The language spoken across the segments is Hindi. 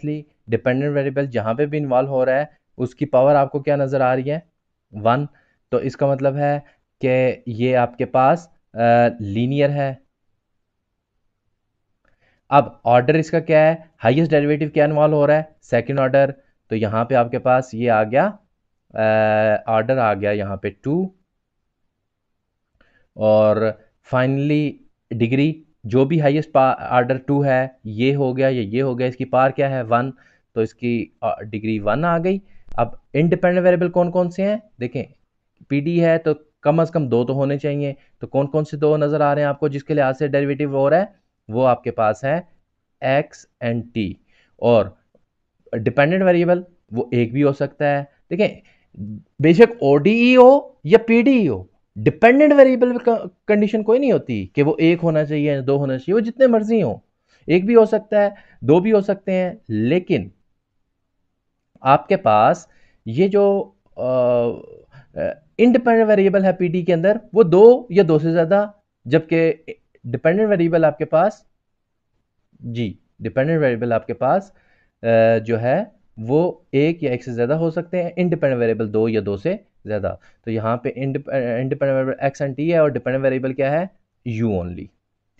ऑब्वियसली डिपेंडेंट वेरिएबल जहाँ पे भी इन्वॉल्व हो रहा है उसकी पावर आपको क्या नज़र आ रही है, 1। तो इसका मतलब है कि ये आपके पास लीनियर है। अब ऑर्डर इसका क्या है, हाईएस्ट डेरिवेटिव क्या इन्वॉल्व हो रहा है, सेकंड ऑर्डर। तो यहाँ पे आपके पास ये आ गया, ऑर्डर आ गया यहाँ पे 2, और फाइनली डिग्री जो भी हाईएस्ट ऑर्डर 2 है ये हो गया या ये हो गया, इसकी पावर क्या है 1, तो इसकी डिग्री 1 आ गई। अब इंडिपेंडेंट वेरिएबल कौन कौन से हैं देखें, पीडी है तो कम से कम 2 तो होने चाहिए। तो कौन कौन से 2 नज़र आ रहे हैं आपको जिसके लिहाज से डेरिवेटिव हो रहा है, वो आपके पास है एक्स एंड टी। और डिपेंडेंट वेरिएबल वो एक भी हो सकता है, देखें बेशक ओडीई हो या पीडीई हो, डिपेंडेंट वेरिएबल कंडीशन कोई नहीं होती कि वो एक होना चाहिए 2 होना चाहिए, वो जितने मर्जी हो, एक भी हो सकता है 2 भी हो सकते हैं। लेकिन आपके पास ये जो इंडिपेंडेंट वेरिएबल है पीडी के अंदर वो 2 या 2 से ज्यादा, जबकि डिपेंडेंट वेरिएबल आपके पास, जी डिपेंडेंट वेरिएबल आपके पास जो है वो एक या एक से ज़्यादा हो सकते हैं, इंडिपेंडेंट वेरिएबल 2 या 2 से ज़्यादा। तो यहाँ पे independent variable x and T है और डिपेंडेंट वेरिएबल क्या है, यू ओनली।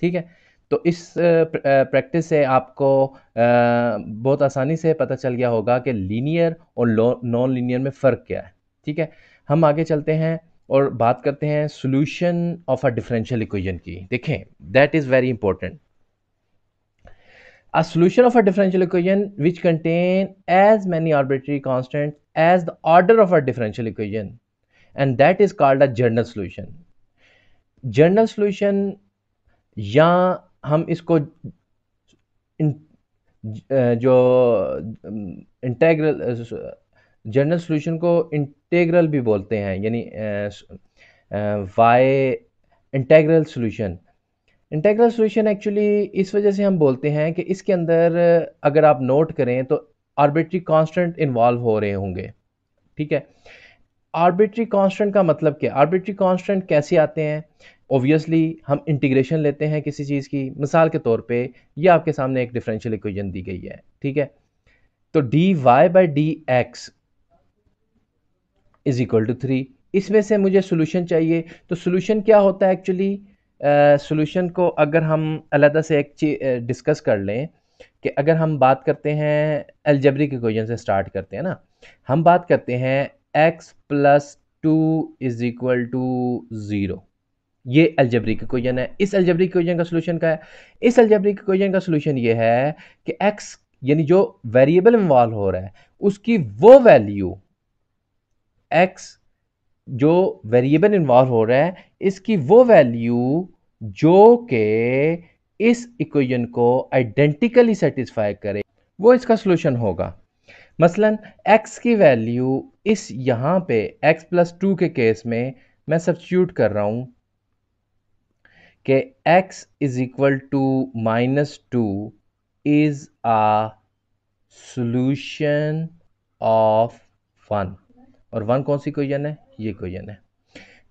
ठीक है, तो इस प्रैक्टिस से आपको बहुत आसानी से पता चल गया होगा कि लीनियर और नॉन लीनियर में फ़र्क क्या है। ठीक है, हम आगे चलते हैं और बात करते हैं solution of a differential equation की। देखें that is very important. A solution of a differential equation which contain as many arbitrary constants as the order of a differential equation, and that is called a general solution. General solution या हम इसको जो इंटेग्रल, जनरल सॉल्यूशन को इंटेग्रल भी बोलते हैं, यानी y integral solution. Integral solution actually इस वजह से हम बोलते हैं कि इसके अंदर अगर आप नोट करें तो आर्बिट्री कांस्टेंट इन्वॉल्व हो रहे होंगे। ठीक है, आर्बिट्री कांस्टेंट का मतलब क्या, आर्बिट्री कांस्टेंट कैसे आते हैं, ऑब्वियसली हम इंटीग्रेशन लेते हैं किसी चीज़ की। मिसाल के तौर पे ये आपके सामने एक डिफरेंशियल इक्वेशन दी गई है, ठीक है, तो d y by d x is equal to 3, इसमें से मुझे सोल्यूशन चाहिए। तो सोल्यूशन क्या होता है एक्चुअली, सोल्यूशन को अगर हम अलग से एक चीज डिस्कस कर लें कि अगर हम बात करते हैं अलजेब्रिक इक्वेशन से स्टार्ट करते हैं ना, हम बात करते हैं x plus 2 is equal to 0, ये अलजेब्रिक इक्वेशन है। इस अलजेब्रिक इक्वेशन का सोल्यूशन क्या है, इस अलजेब्रिक इक्वेशन का सोल्यूशन ये है कि x यानी जो वेरिएबल इन्वॉल्व हो रहा है उसकी वो वैल्यू, x जो वेरिएबल इन्वॉल्व हो रहा है इसकी वो वैल्यू जो कि इस इक्वेशन को आइडेंटिकली सेटिस्फाई करे, वो इसका सॉल्यूशन होगा। मसलन x की वैल्यू इस यहां पे x प्लस 2 के केस में मैं सब्स्टिट्यूट कर रहा हूं कि x is equal to -2 is a solution of 1, और 1 कौन सी इक्वेशन है, ये इक्वेशन है।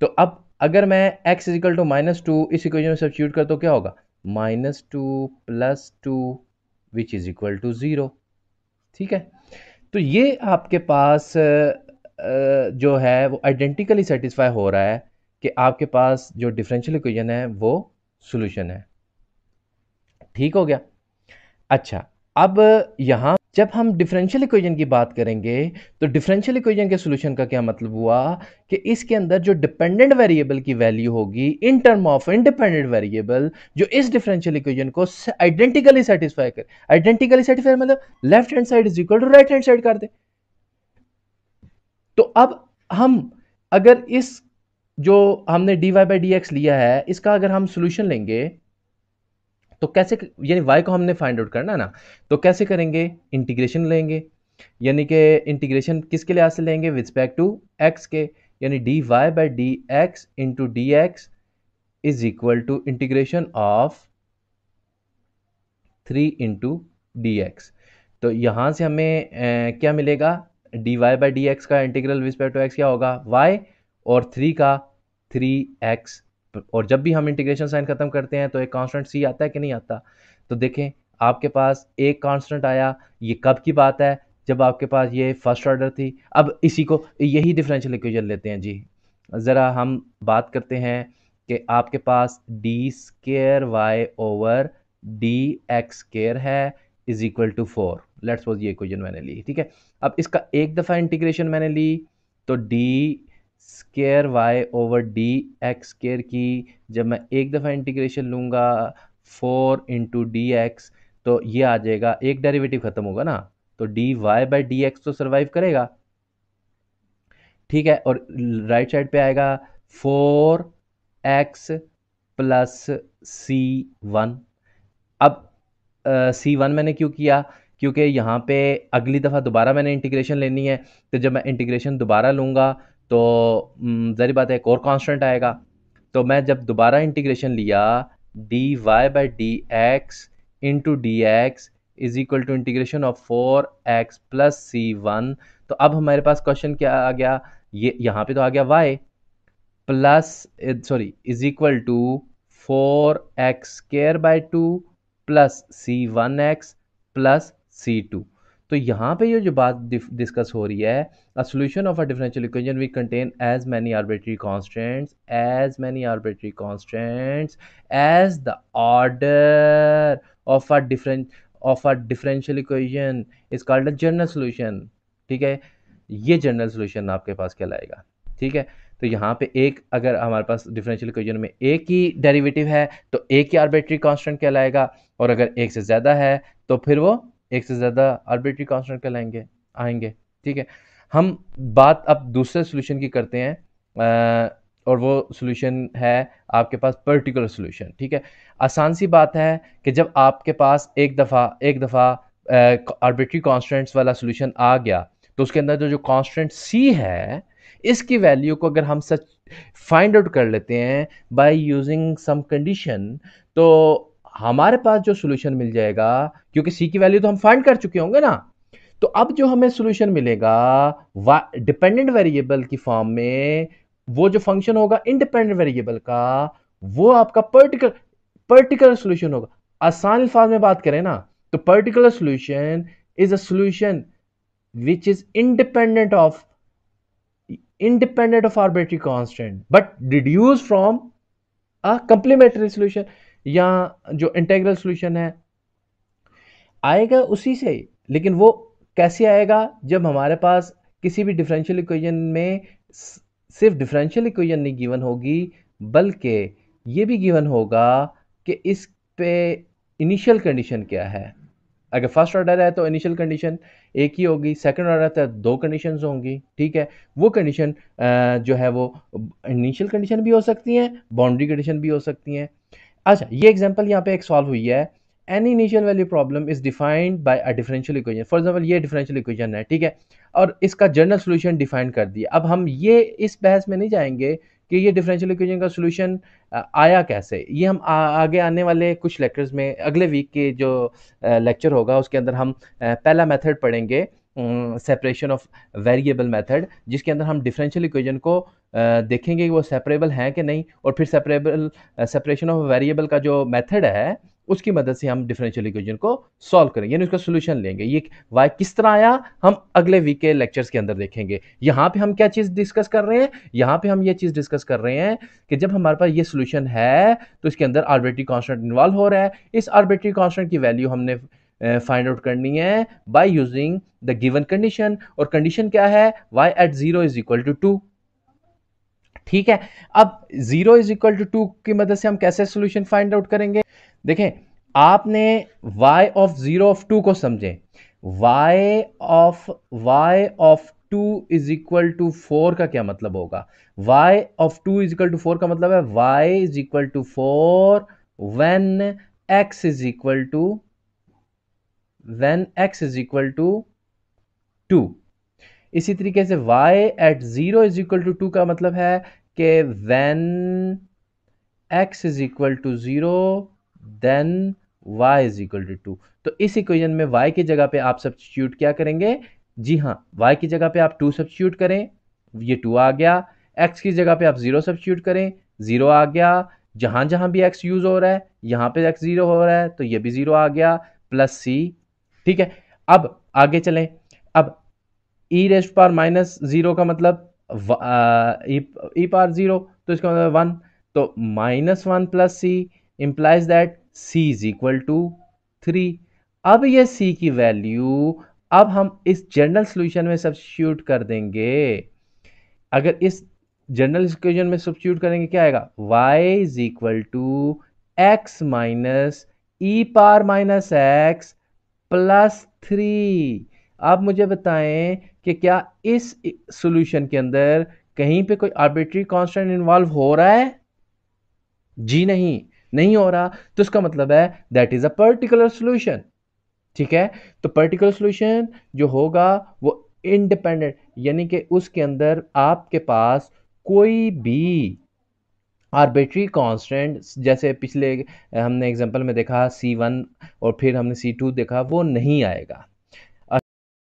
तो अब अगर मैं x इज इक्वल टू -2 इस इक्वेशन में सब्स्टिट्यूट कर तो क्या होगा, -2 plus 2 which is equal to 0। ठीक है, तो ये आपके पास जो है वो आइडेंटिकली सेटिस्फाई हो रहा है कि आपके पास जो डिफरेंशियल इक्वेशन है वो सॉल्यूशन है। ठीक हो गया। अच्छा, अब यहाँ जब हम डिफरेंशियल इक्वेशन की बात करेंगे तो डिफरेंशियल इक्वेशन के सॉल्यूशन का क्या मतलब हुआ कि इसके अंदर जो डिपेंडेंट वेरिएबल की वैल्यू होगी in term of independent variable जो इस डिफरेंशियल इक्वेशन को आइडेंटिकली सेटिस्फाई करे। आइडेंटिकली सेटिस्फाई मतलब left hand side is equal to right hand side कर दे। तो अब हम अगर इस जो हमने d y by d x लिया है इसका अगर हम सोल्यूशन लेंगे तो कैसे, यानी y को हमने फाइंड आउट करना है ना, तो कैसे करेंगे, इंटीग्रेशन लेंगे, यानी कि इंटीग्रेशन किसके लिहाज से लेंगे, विद रिस्पेक्ट टू x के, यानी d y by d x into d x is equal to integration of 3 into d x. तो यहाँ से हमें क्या मिलेगा, d y by d x का integral with respect to x क्या होगा y, और 3 का 3x, और जब भी हम इंटीग्रेशन साइन खत्म करते हैं तो एक कांस्टेंट c आता है कि नहीं आता, तो देखें आपके पास एक कांस्टेंट आया, ये कब की बात है, जब आपके पास ये फर्स्ट ऑर्डर थी। अब इसी को यही डिफरेंशियल इक्वेशन लेते हैं जी। ज़रा हम बात करते हैं कि आपके पास d square y over d x square है is equal to 4। Let's suppose ये इक्वेशन मैंने ली, ठीक है। अब इसका एक दफ़ा इंटीग्रेशन मैंने ली तो d square y over d x square की जब मैं एक दफ़ा इंटीग्रेशन लूँगा 4 इंटू डी एक्स, तो ये आ जाएगा, एक डेरिवेटिव ख़त्म होगा ना, तो d y by d x तो सर्वाइव करेगा, ठीक है। और राइट साइड पे आएगा 4x प्लस C1। अब C1 मैंने क्यों किया, क्योंकि यहाँ पे अगली दफ़ा दोबारा मैंने इंटीग्रेशन लेनी है, तो जब मैं इंटीग्रेशन दोबारा लूँगा तो ज़ाहिर बात है एक और कांस्टेंट आएगा। तो मैं जब दोबारा इंटीग्रेशन लिया d y by d x into d x is equal to integration of 4x plus C1, तो अब हमारे पास क्वेश्चन क्या आ गया, ये यहाँ पे तो आ गया y plus sorry is equal to 4x square by 2 plus C1x plus C2। तो यहाँ पे ये जो बात डिस्कस हो रही है, a solution of a differential equation we contain as many arbitrary constants as the order of a differential equation is called a general solution, ठीक है। ये जनरल सॉल्यूशन आपके पास कहलाएगा, ठीक है। तो यहाँ पे एक, अगर हमारे पास डिफरेंशियल इक्वेशन में एक ही डेरिवेटिव है तो एक ही आर्बिट्री कांस्टेंट कहलाएगा, और अगर एक से ज़्यादा है तो फिर वो एक से ज़्यादा आर्बिट्री कांस्टेंट कहलाएंगे आएंगे, ठीक है। हम बात अब दूसरे सॉल्यूशन की करते हैं, और वो सॉल्यूशन है आपके पास पर्टिकुलर सॉल्यूशन, ठीक है। आसान सी बात है कि जब आपके पास एक दफ़ा आर्बिट्री कांस्टेंट्स वाला सॉल्यूशन आ गया, तो उसके अंदर जो कांस्टेंट सी है इसकी वैल्यू को अगर हम सच फाइंड आउट कर लेते हैं बाय यूजिंग सम कंडीशन, तो हमारे पास जो सॉल्यूशन मिल जाएगा, क्योंकि सी की वैल्यू तो हम फाइंड कर चुके होंगे ना, तो अब जो हमें सॉल्यूशन मिलेगा डिपेंडेंट वेरिएबल की फॉर्म में, वो जो फंक्शन होगा इंडिपेंडेंट वेरिएबल का, वो आपका पर्टिकुलर सॉल्यूशन होगा। आसान अल्फाज में बात करें ना, तो particular solution is a solution which is independent of arbitrary constant but deduced from a complementary solution, या जो इंटेग्रल सॉल्यूशन है आएगा उसी से। लेकिन वो कैसे आएगा, जब हमारे पास किसी भी डिफरेंशियल इक्वेशन में सिर्फ डिफरेंशियल इक्वेशन नहीं गिवन होगी, बल्कि ये भी गिवन होगा कि इस पे इनिशियल कंडीशन क्या है। अगर फर्स्ट ऑर्डर है तो इनिशियल कंडीशन एक ही होगी, सेकंड ऑर्डर है तो दो कंडीशंस होंगी, ठीक है। वो कंडीशन जो है वो इनिशियल कंडीशन भी हो सकती हैं, बाउंड्री कंडीशन भी हो सकती हैं। अच्छा, ये एग्जांपल यहाँ पे एक सॉल्व हुई है, any initial value problem is defined by a differential equation. For example ये डिफरेंशियल इक्वेशन है, ठीक है, और इसका जनरल सॉल्यूशन डिफाइन कर दिया। अब हम ये इस बहस में नहीं जाएंगे कि ये डिफरेंशियल इक्वेशन का सॉल्यूशन आया कैसे, ये हम आगे आने वाले कुछ लेक्चर्स में, अगले वीक के जो लेक्चर होगा उसके अंदर हम पहला मेथड पढ़ेंगे, सेपरेशन ऑफ वेरिएबल मेथड, जिसके अंदर हम डिफरेंशियल इक्वेशन को देखेंगे कि वो सेपरेबल हैं कि नहीं, और फिर सेपरेशन ऑफ वेरिएबल का जो मेथड है उसकी मदद से हम डिफरेंशियल इक्वेशन को सॉल्व करेंगे, यानी उसका सॉल्यूशन लेंगे। ये वाई किस तरह आया हम अगले वीक के लेक्चर्स के अंदर देखेंगे। यहाँ पे हम क्या चीज़ डिस्कस कर रहे हैं, यहाँ पे हम ये चीज़ डिस्कस कर रहे हैं कि जब हमारे पास ये सॉल्यूशन है तो इसके अंदर आर्बिट्री कांस्टेंट इन्वॉल्व हो रहा है, इस आर्बिट्री कांस्टेंट की वैल्यू हमने फाइंड आउट करनी है by using the given condition, और कंडीशन क्या है, y at 0 is equal to 2, ठीक है। अब 0 इज इक्वल टू 2 की मदद से हम कैसे सॉल्यूशन फाइंड आउट करेंगे। देखें, आपने y ऑफ 0 ऑफ 2 को समझें, y of 2 is equal to 4 का क्या मतलब होगा, y of 2 is equal to 4 का मतलब है y is equal to 4 when x is equal to 2। इसी तरीके से y at 0 is equal to 2 का मतलब है कि when x is equal to 0 then y is equal to 2। तो इस इक्वेशन में y की जगह पे आप सब्स्टिट्यूट क्या करेंगे, जी हाँ, y की जगह पे आप 2 सब्स्टिट्यूट करें, ये 2 आ गया। x की जगह पे आप 0 सब्स्टिट्यूट करें, 0 आ गया। जहां जहां भी x यूज हो रहा है, यहाँ पे x 0 हो रहा है तो ये भी 0 आ गया। प्लस सी। ठीक है, अब आगे चलें। अब ई रेस्ट पावर माइनस जीरो का मतलब ई पावर जीरो, तो इसका मतलब वन। तो minus one plus c implies that c is equal to three. अब ये सी की वैल्यू अब हम इस जनरल सॉल्यूशन में सब्स्टिट्यूट कर देंगे। अगर इस जनरल इक्वेशन में सब्स्टिट्यूट करेंगे क्या आएगा, y is equal to x minus e power minus x plus three. आप मुझे बताएं कि क्या इस सॉल्यूशन के अंदर कहीं पे कोई आर्बिट्री कांस्टेंट इन्वॉल्व हो रहा है? जी नहीं, नहीं हो रहा। तो इसका मतलब है that is a particular solution. ठीक है, तो पर्टिकुलर सॉल्यूशन जो होगा वो इंडिपेंडेंट, यानी कि उसके अंदर आपके पास कोई भी आर्बिट्री कांस्टेंट, जैसे पिछले हमने एग्जांपल में देखा C1 और फिर हमने C2 देखा, वो नहीं आएगा।